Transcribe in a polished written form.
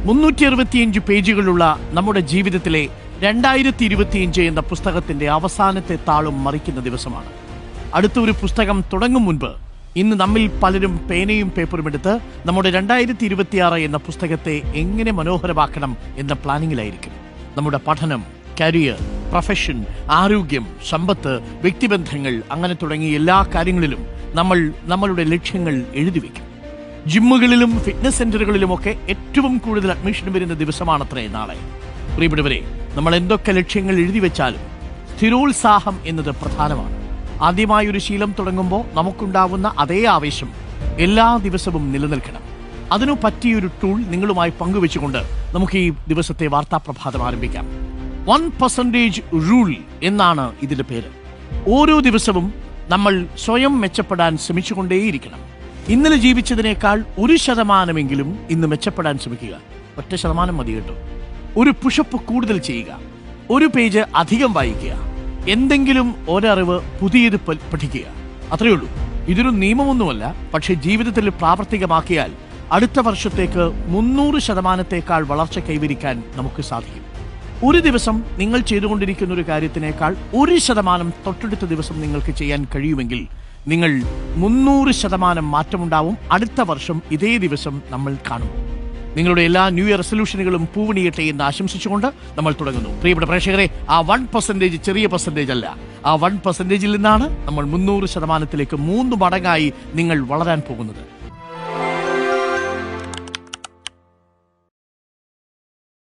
365 പേജുകളുള്ള നമ്മുടെ ജീവിതത്തിലെ 2025 എന്ന പുസ്തകത്തിന്റെ അവസാനത്തെ താളും മറിക്കുന്ന ദിവസമാണ്. അടുത്ത ഒരു പുസ്തകം തുടങ്ങും മുൻപ് ഇന്ന് നമ്മിൽ പലരും പേനയും പേപ്പറും എടുത്ത് നമ്മുടെ 2026 എന്ന പുസ്തകത്തെ എങ്ങനെ മനോഹരമാക്കണം എന്ന പ്ലാനിങ്ങിലായിരിക്കും. നമ്മുടെ പഠനം, കരിയർ, പ്രൊഫഷൻ, ആരോഗ്യം, സമ്പത്ത്, വ്യക്തിബന്ധങ്ങൾ, അങ്ങനെ തുടങ്ങിയ എല്ലാ കാര്യങ്ങളിലും നമ്മൾ നമ്മളുടെ ലക്ഷ്യങ്ങൾ എഴുതി വയ്ക്കും. ജിമ്മുകളിലും ഫിറ്റ്നസ് സെന്ററുകളിലുമൊക്കെ ഏറ്റവും കൂടുതൽ അഡ്മിഷൻ വരുന്ന ദിവസമാണത്രേ നാളെ. പ്രിയപ്പെട്ടവരെ, നമ്മൾ എന്തൊക്കെ ലക്ഷ്യങ്ങൾ എഴുതി വെച്ചാലും സ്ഥിരോത്സാഹം എന്നത് പ്രധാനമാണ്. ആദ്യമായൊരു ശീലം തുടങ്ങുമ്പോൾ നമുക്കുണ്ടാവുന്ന അതേ ആവേശം എല്ലാ ദിവസവും നിലനിൽക്കണം. അതിനു പറ്റിയൊരു ടൂൾ നിങ്ങളുമായി പങ്കുവെച്ചുകൊണ്ട് നമുക്ക് ഈ ദിവസത്തെ വാർത്താപ്രഭാതം ആരംഭിക്കാം. 1% റൂൾ എന്നാണ് ഇതിന്റെ പേര്. ഓരോ ദിവസവും നമ്മൾ സ്വയം മെച്ചപ്പെടാൻ ശ്രമിച്ചുകൊണ്ടേയിരിക്കണം. ഇന്നലെ ജീവിച്ചതിനേക്കാൾ 1% ഇന്ന് മെച്ചപ്പെടാൻ ശ്രമിക്കുക. 1% മതി കേട്ടോ. ഒരു പുഷപ്പ് കൂടുതൽ ചെയ്യുക, ഒരു പേജ് അധികം വായിക്കുക, എന്തെങ്കിലും ഒരറിവ് പുതിയത് പഠിക്കുക. അത്രയേ ഉള്ളൂ. ഇതൊരു നിയമമൊന്നുമല്ല, പക്ഷെ ജീവിതത്തിൽ പ്രാവർത്തികമാക്കിയാൽ അടുത്ത വർഷത്തേക്ക് 300%-ത്തേക്കാൾ വളർച്ച കൈവരിക്കാൻ നമുക്ക് സാധിക്കും. ഒരു ദിവസം നിങ്ങൾ ചെയ്തുകൊണ്ടിരിക്കുന്ന ഒരു കാര്യത്തിനേക്കാൾ 1% തൊട്ടടുത്ത ദിവസം നിങ്ങൾക്ക് ചെയ്യാൻ കഴിയുമെങ്കിൽ നിങ്ങൾ 300% മാറ്റമുണ്ടാവും. അടുത്ത വർഷം ഇതേ ദിവസം നമ്മൾ കാണും. നിങ്ങളുടെ എല്ലാ ന്യൂ ഇയർ റെസൊല്യൂഷനുകളും പൂവണിയട്ടെ എന്ന് ആശംസിച്ചുകൊണ്ട് നമ്മൾ തുടങ്ങുന്നു. പ്രിയപ്പെട്ട പ്രേക്ഷകരെ, ആ 1% ചെറിയ പെർസെന്റേജ് അല്ല. ആ 1%-ൽ നിന്നാണ് നമ്മൾ 300%-ത്തിലേക്ക് 3 മടങ്ങായി നിങ്ങൾ വളരാൻ പോകുന്നത്.